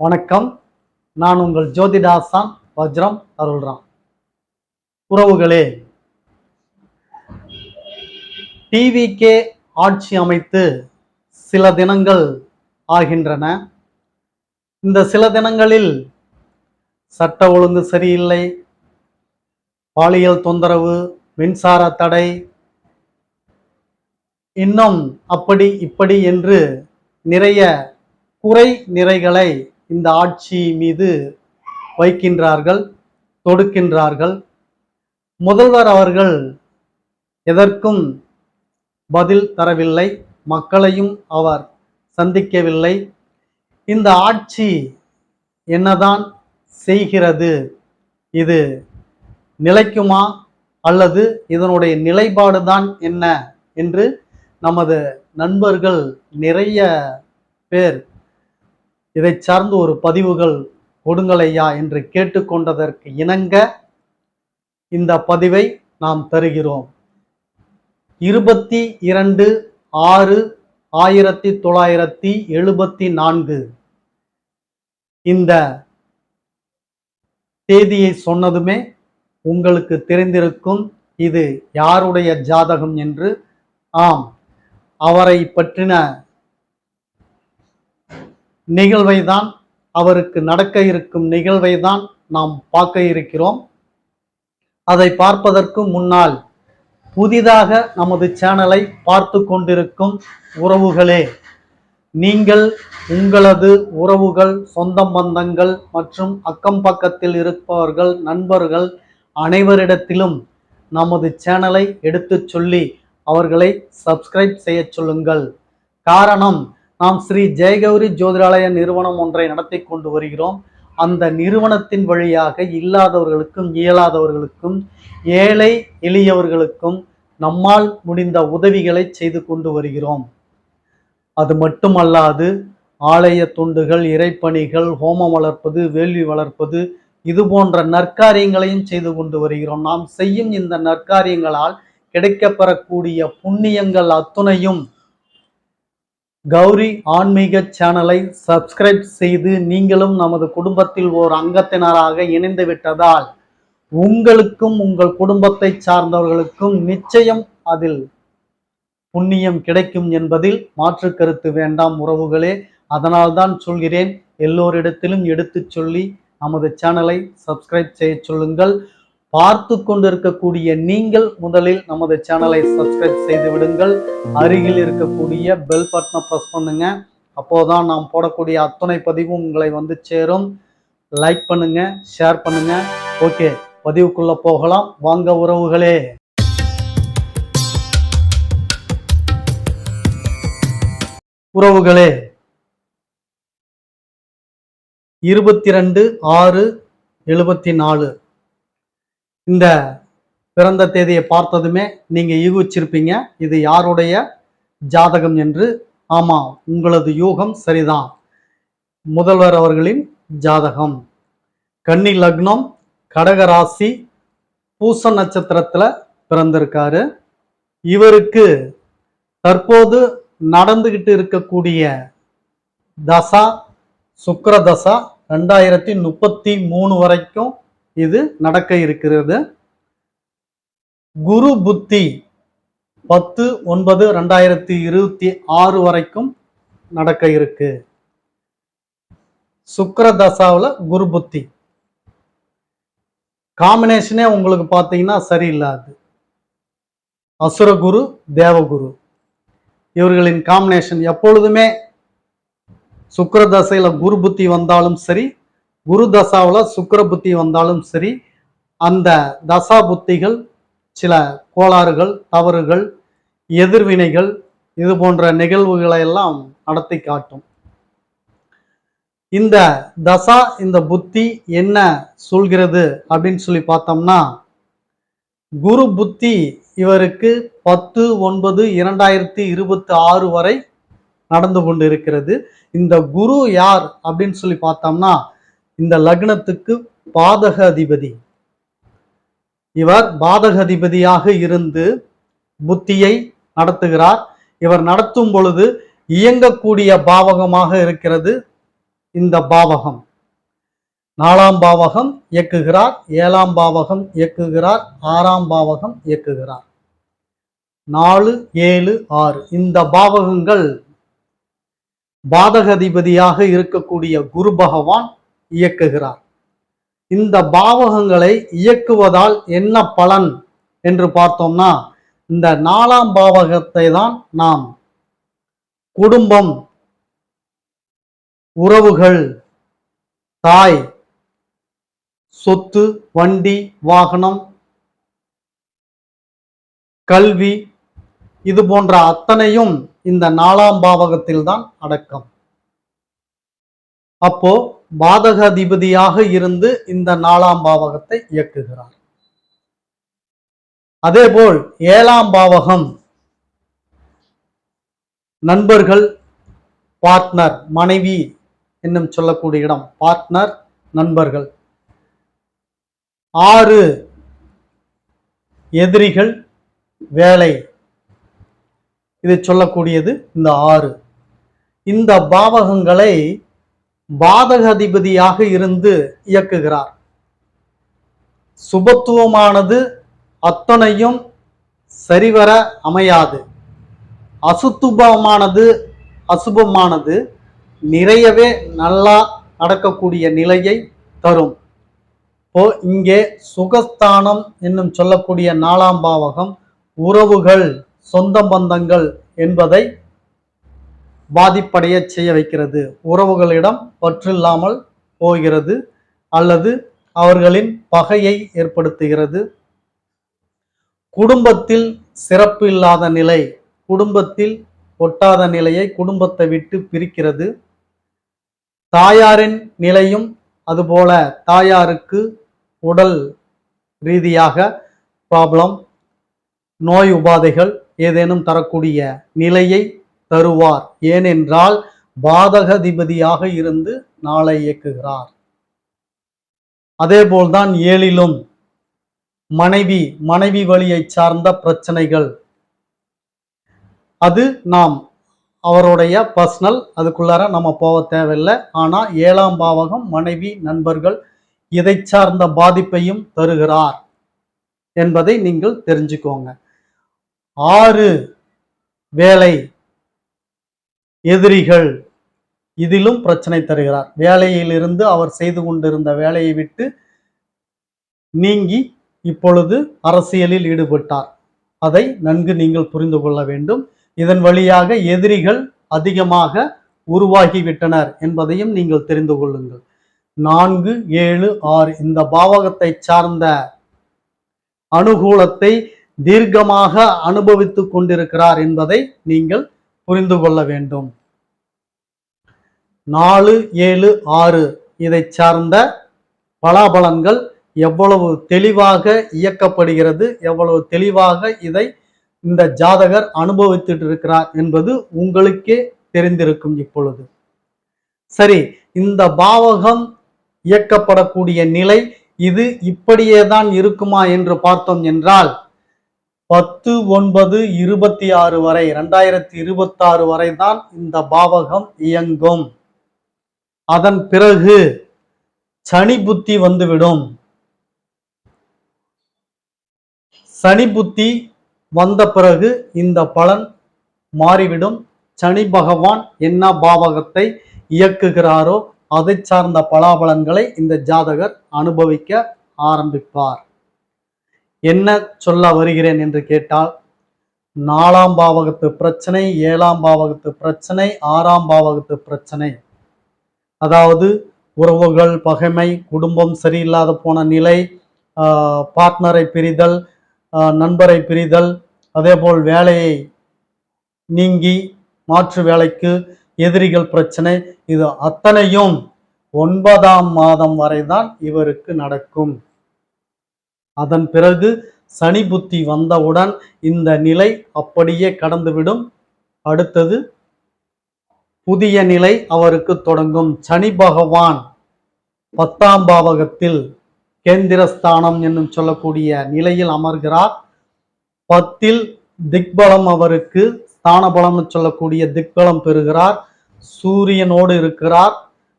வணக்கம். நான் உங்கள் ஜோதிடாசான் வஜ்ரம் அருள்ராம். உறவுகளே, டிவிக்கே ஆட்சி அமைத்து சில தினங்கள் ஆகின்றன. இந்த சில தினங்களில் சட்ட ஒழுங்கு சரியில்லை, பாலியல் தொந்தரவு, மின்சார தடை, இன்னும் அப்படி இப்படி என்று நிறைய குறை நிறைகளை இந்த ஆட்சி மீது வைக்கின்றார்கள், தொடுக்கின்றார்கள். முதல்வர் அவர்கள் எதற்கும் பதில் தரவில்லை, மக்களையும் அவர் சந்திக்கவில்லை. இந்த ஆட்சி என்னதான் செய்கிறது? இது நிலைக்குமா அல்லது இதனுடைய நிலைப்பாடுதான் என்ன என்று நமது நண்பர்கள் நிறைய பேர் இதை சார்ந்து ஒரு பதிவுகள் கொடுங்களையா என்று கேட்டுக்கொண்டதற்கு இணங்க இந்த பதிவை நாம் தருகிறோம். 22/6/1974 இந்த தேதியை சொன்னதுமே உங்களுக்கு தெரிந்திருக்கும் இது யாருடைய ஜாதகம் என்று. ஆம், அவரை பற்றின நிகழ்வை தான், அவருக்கு நடக்க இருக்கும் நிகழ்வை தான் நாம் பார்க்க இருக்கிறோம். அதை பார்ப்பதற்கு முன்னால் புதிதாக நமது சேனலை பார்த்து கொண்டிருக்கும் உறவுகளே, நீங்கள் உங்களது உறவுகள், சொந்த பந்தங்கள் மற்றும் அக்கம் பக்கத்தில் இருப்பவர்கள், நண்பர்கள் அனைவரிடத்திலும் நமது சேனலை எடுத்து சொல்லி அவர்களை சப்ஸ்கிரைப் செய்ய சொல்லுங்கள். காரணம், நாம் ஸ்ரீ ஜெயகௌரி ஜோதிடாலய நிறுவனம் ஒன்றை நடத்தி கொண்டு வருகிறோம். அந்த நிறுவனத்தின் வழியாக இல்லாதவர்களுக்கும் இயலாதவர்களுக்கும் ஏழை எளியவர்களுக்கும் நம்மால் முடிந்த உதவிகளை செய்து கொண்டு வருகிறோம். அது மட்டுமல்லாது ஆலய தொண்டுகள், இறைப்பணிகள், ஹோமம் வளர்ப்பது, வேள்வி வளர்ப்பது, இது போன்ற நற்காரியங்களையும் செய்து கொண்டு வருகிறோம். நாம் செய்யும் இந்த நற்காரியங்களால் கிடைக்கப்பெறக்கூடிய புண்ணியங்கள் அத்துணையும் கௌரி ஆன்மீக சேனலை சப்ஸ்கிரைப் செய்து நீங்களும் நமது குடும்பத்தில் ஓர் அங்கத்தினராக இணைந்து விட்டதால் உங்களுக்கும் உங்கள் குடும்பத்தை சார்ந்தவர்களுக்கும் நிச்சயம் அதில் புண்ணியம் கிடைக்கும் என்பதில் மாற்று கருத்து வேண்டாம் உறவுகளே. அதனால்தான் சொல்கிறேன், எல்லோரிடத்திலும் எடுத்து சொல்லி நமது சேனலை சப்ஸ்கிரைப் செய்ய சொல்லுங்கள். பார்த்து கொண்டிருக்கக்கூடிய நீங்கள் முதலில் நமது சேனலை சப்ஸ்கிரைப் செய்து விடுங்கள். அருகில் இருக்கக்கூடிய பெல் பட்டனை ப்ரெஸ் பண்ணுங்க. அப்போதான் நாம் போடக்கூடிய அத்தனை பதிவும் உங்களை வந்து சேரும். லைக் பண்ணுங்க, ஷேர் பண்ணுங்க. ஓகே, பதிவுக்குள்ள போகலாம் வாங்க உறவுகளே. உறவுகளே, 22/6/74 இந்த பிறந்த தேதியை பார்த்ததுமே நீங்க யூகிச்சிருப்பீங்க இது யாருடைய ஜாதகம் என்று. ஆமா, உங்களது யூகம் சரிதான். முதல்வர் அவர்களின் ஜாதகம். கன்னி லக்னம், கடக ராசி, பூச நட்சத்திரத்துல பிறந்திருக்காரு. இவருக்கு தற்போது நடந்துகிட்டு இருக்கக்கூடிய தசா சுக்கிர தசா 2033 வரைக்கும் இது நடக்க இருக்கிறது. குரு புத்தி 10/9/2026 வரைக்கும் நடக்க இருக்கு. சுக்கிர தசாவில் குரு புத்தி காம்பினேஷனே உங்களுக்கு பார்த்தீங்கன்னா சரியில்லாது. அசுரகுரு, தேவகுரு இவர்களின் காம்பினேஷன் எப்பொழுதுமே சுக்கிர தசையில குரு புத்தி வந்தாலும் சரி, குரு தசாவில் சுக்கிர புத்தி வந்தாலும் சரி, அந்த தசா புத்திகள் சில கோளாறுகள், தவறுகள், எதிர்வினைகள், இது போன்ற நிகழ்வுகளை எல்லாம் நடத்தி காட்டும். இந்த தசா, இந்த புத்தி என்ன சொல்கிறது அப்படின்னு சொல்லி பார்த்தோம்னா, குரு புத்தி இவருக்கு 10/9/2026 வரை நடந்து கொண்டு இருக்கிறது. இந்த குரு யார் அப்படின்னு சொல்லி பார்த்தோம்னா, இந்த லக்னத்துக்கு பாதக அதிபதி. இவர் பாதக அதிபதியாக இருந்து புத்தியை நடத்துகிறார். இவர் நடத்தும் பொழுது இயங்கக்கூடிய பாவகமாக இருக்கிறது இந்த பாவகம். 4ஆம் பாவகம் இயக்குகிறார், 7ஆம் பாவகம் இயக்குகிறார், 6ஆம் பாவகம் இயக்குகிறார். 4, 7, 6 இந்த பாவகங்கள் பாதகாதிபதியாக இருக்கக்கூடிய குரு பகவான் இயக்குகிறார். இந்த பாவகங்களை இயக்குவதால் என்ன பலன் என்று பார்த்தோம்னா, இந்த 4ஆம் பாவகத்தை தான் நாம் குடும்பம், உறவுகள், தாய், சொத்து, வண்டி, வாகனம், கல்வி இது போன்ற அத்தனையும் இந்த 4ஆம் பாவகத்தில் தான் அடக்கம். அப்போ பாதகாதிபதியாக இருந்து இந்த 4ஆம் பாவகத்தை இயக்குகிறார். அதேபோல் 7ஆம் பாவகம் நண்பர்கள், பார்ட்னர், மனைவி என்னும் சொல்லக்கூடிய இடம். பார்ட்னர், நண்பர்கள். 6 எதிரிகள், வேலை. இதை சொல்லக்கூடியது இந்த 6. இந்த பாவகங்களை பாதகாதிபதியாக இருந்து இயக்குகிறார். சுபத்துவமானது அத்தனையும் சரிவர அமையாது. அசுபமானது நிறையவே நல்லா நடக்கக்கூடிய நிலையை தரும். இப்போ இங்கே சுகஸ்தானம் என்னும் சொல்லக்கூடிய 4ஆம் பாவகம் உறவுகள், சொந்த பந்தங்கள் என்பதை பாதிப்படைய செய்ய வைக்கிறது. உறவுகளிடம் பற்றில்லாமல் போகிறது அல்லது அவர்களின் பகையை ஏற்படுத்துகிறது. குடும்பத்தில் சிறப்பு இல்லாத நிலை, குடும்பத்தில் ஒட்டாத நிலையை குடும்பத்தை விட்டு பிரிக்கிறது. தாயாரின் நிலையும் அதுபோல தாயாருக்கு உடல் ரீதியாக ப்ராப்ளம், நோய் உபாதைகள் ஏதேனும் தரக்கூடிய நிலையை தருவார். ஏனென்றால் பாதகாதிபதியாக இருந்து நாளை இயக்குகிறார். அதேபோல்தான் 7லும் மனைவி வழியை சார்ந்த பிரச்சனைகள். அது நாம் அவருடைய பர்சனல், அதுக்குள்ளார நம்ம போக தேவையில்லை. ஆனா 7ஆம் பாவகம் மனைவி, நண்பர்கள் இதை சார்ந்த பாதிப்பையும் தருகிறார் என்பதை நீங்கள் தெரிஞ்சுக்கோங்க. 6 வேலை, எதிரிகள், இதிலும் பிரச்சனை தருகிறார். வேலையிலிருந்து அவர் செய்து கொண்டிருந்த வேலையை விட்டு நீங்கி இப்பொழுது அரசியலில் ஈடுபட்டார். அதை நன்கு நீங்கள் புரிந்து கொள்ள வேண்டும். இதன் வழியாக எதிரிகள் அதிகமாக உருவாகிவிட்டனர் என்பதையும் நீங்கள் தெரிந்து கொள்ளுங்கள். 4, 7, 6 இந்த பாவகத்தை சார்ந்த அனுகூலத்தை தீர்க்கமாக அனுபவித்துக் கொண்டிருக்கிறார் என்பதை நீங்கள் புரிந்து கொள்ள வேண்டும். 4, 7, 6 இதை சார்ந்த பலாபலன்கள் எவ்வளவு தெளிவாக இயக்கப்படுகிறது, எவ்வளவு தெளிவாக இதை இந்த ஜாதகர் அனுபவித்துட்டு இருக்கிறார் என்பது உங்களுக்கே தெரிந்திருக்கும் இப்பொழுது. சரி, இந்த பாவகம் இயக்கப்படக்கூடிய நிலை இது இப்படியே தான் இருக்குமா என்று பார்த்தோம் என்றால் 10/9/26 வரை 2026 வரை தான் இந்த பாவகம் இயங்கும். அதன் பிறகு சனி புத்தி வந்துவிடும். சனி புத்தி வந்த பிறகு இந்த பலன் மாறிவிடும். சனி பகவான் என்ன பாவகத்தை இயக்குகிறாரோ அதை சார்ந்த பலாபலன்களை இந்த ஜாதகர் அனுபவிக்க ஆரம்பிப்பார். என்ன சொல்ல வருகிறேன் என்று கேட்டால், 4ஆம் பாவகத்து பிரச்சனை, 7ஆம் பாவகத்து பிரச்சனை, 6ஆம் பாவகத்து பிரச்சனை, அதாவது உறவுகள், பகைமை, குடும்பம் சரியில்லாத போன நிலை, பார்ட்னரை பிரிதல், நண்பரை பிரிதல், அதேபோல் வேலையை நீங்கி மாற்று வேலைக்கு, எதிரிகள் பிரச்சனை, இது அத்தனையும் 9ஆம் மாதம் வரைதான் இவருக்கு நடக்கும். அதன் பிறகு சனி புத்தி வந்தவுடன் இந்த நிலை அப்படியே கடந்துவிடும். அடுத்தது புதிய நிலை அவருக்கு தொடங்கும். சனி பகவான் 10ஆம் பாவகத்தில் கேந்திரஸ்தானம் என்னும் சொல்லக்கூடிய நிலையில் அமர்கிறார். 10ல் திக்பலம், அவருக்கு ஸ்தான பலம் சொல்லக்கூடிய திக்பலம் பெறுகிறார். சூரியனோடு இருக்கிறார்.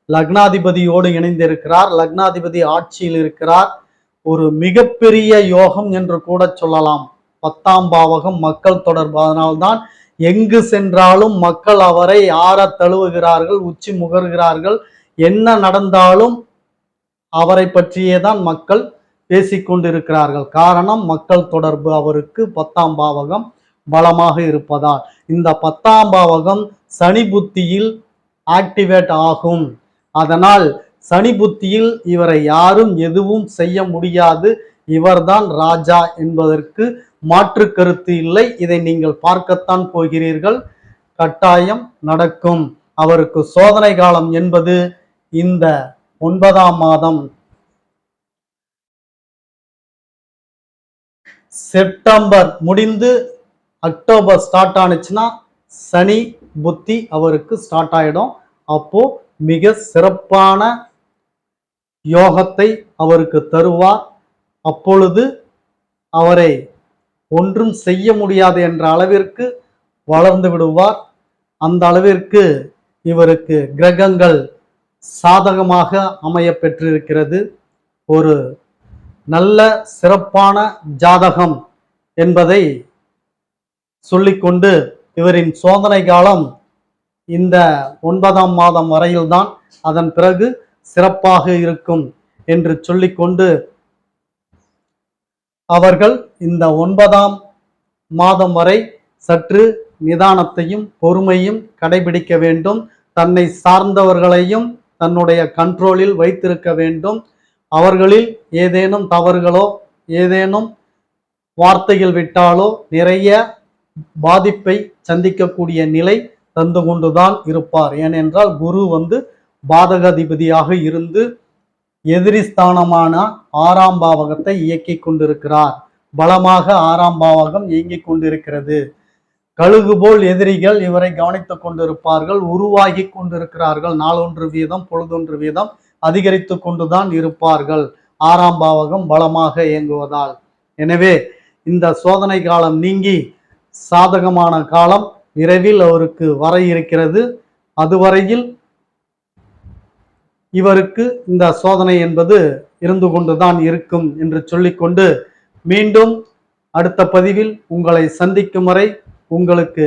லக்னாதிபதியோடு இணைந்திருக்கிறார். லக்னாதிபதி ஆட்சியில் இருக்கிறார். ஒரு மிகப்பெரிய யோகம் என்று கூட சொல்லலாம். 10ஆம் பாவகம் மக்கள் தொடர்பு. அதனால்தான் எங்கு சென்றாலும் மக்கள் அவரை ஆற தழுவுகிறார்கள், உச்சி முகர்கிறார்கள். என்ன நடந்தாலும் அவரை பற்றியே தான் மக்கள் பேசிக்கொண்டிருக்கிறார்கள். காரணம், மக்கள் தொடர்பு அவருக்கு 10ஆம் பாவகம் பலமாக இருப்பதால். இந்த 10ஆம் பாவகம் சனி புத்தியில் ஆக்டிவேட் ஆகும். அதனால் சனி புத்தியில் இவரை யாரும் எதுவும் செய்ய முடியாது, இவர்தான் ராஜா என்பதற்கு மாற்று கருத்து இல்லை. இதை நீங்கள் பார்க்கத்தான் போகிறீர்கள். கட்டாயம் நடக்கும். அவருக்கு சோதனை காலம் என்பது இந்த 9ஆம் மாதம் செப்டம்பர் முடிந்து அக்டோபர் ஸ்டார்ட் ஆனிச்சுன்னா சனி புத்தி அவருக்கு ஸ்டார்ட் ஆயிடும். அப்போ மிக சிறப்பான யோகத்தை அவருக்கு தருவார். அப்பொழுது அவரை ஒன்றும் செய்ய முடியாது என்ற அளவிற்கு வளர்ந்து விடுவார். அந்த அளவிற்கு இவருக்கு கிரகங்கள் சாதகமாக அமைய பெற்றிருக்கிறது. ஒரு நல்ல சிறப்பான ஜாதகம் என்பதை சொல்லிக்கொண்டு இவரின் சோதனை காலம் இந்த 9ஆம் மாதம் வரையில்தான், அதன் பிறகு சிறப்பாக இருக்கும் என்று சொல்லிக்கொண்டு அவர்கள் இந்த 9ஆம் மாதம் வரை சற்று நிதானத்தையும் பொறுமையும் கடைபிடிக்க வேண்டும். தன்னை சார்ந்தவர்களையும் தன்னுடைய கண்ட்ரோலில் வைத்திருக்க வேண்டும். அவர்களில் ஏதேனும் தவறுகளோ ஏதேனும் வார்த்தைகள் விட்டாலோ நிறைய பாதிப்பை சந்திக்கக்கூடிய நிலை தந்து கொண்டுதான் இருப்பார். ஏனென்றால் குரு பாதகாதிபதியாக இருந்து எதிரி ஸ்தானமான 6ஆம் பாவகத்தை இயக்கி கொண்டிருக்கிறார். பலமாக 6ஆம் பாவகம் இயங்கிக் கொண்டிருக்கிறது. கழுகு போல் எதிரிகள் இவரை கவனித்துக் கொண்டிருப்பார்கள், உருவாகி கொண்டிருக்கிறார்கள். நாளொன்று வீதம் பொழுதொன்று வீதம் அதிகரித்து கொண்டுதான் இருப்பார்கள், 6ஆம் பாவகம் பலமாக இயங்குவதால். எனவே இந்த சோதனை காலம் நீங்கி சாதகமான காலம் விரைவில் அவருக்கு வர இருக்கிறது. அதுவரையில் இவருக்கு இந்த சோதனை என்பது இருந்து கொண்டுதான் இருக்கும் என்று சொல்லிக்கொண்டு மீண்டும் அடுத்த பதிவில் உங்களை சந்திக்கும் வரை உங்களுக்கு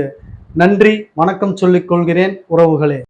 நன்றி வணக்கம் சொல்லிக் கொள்கிறேன் உறவுகளே.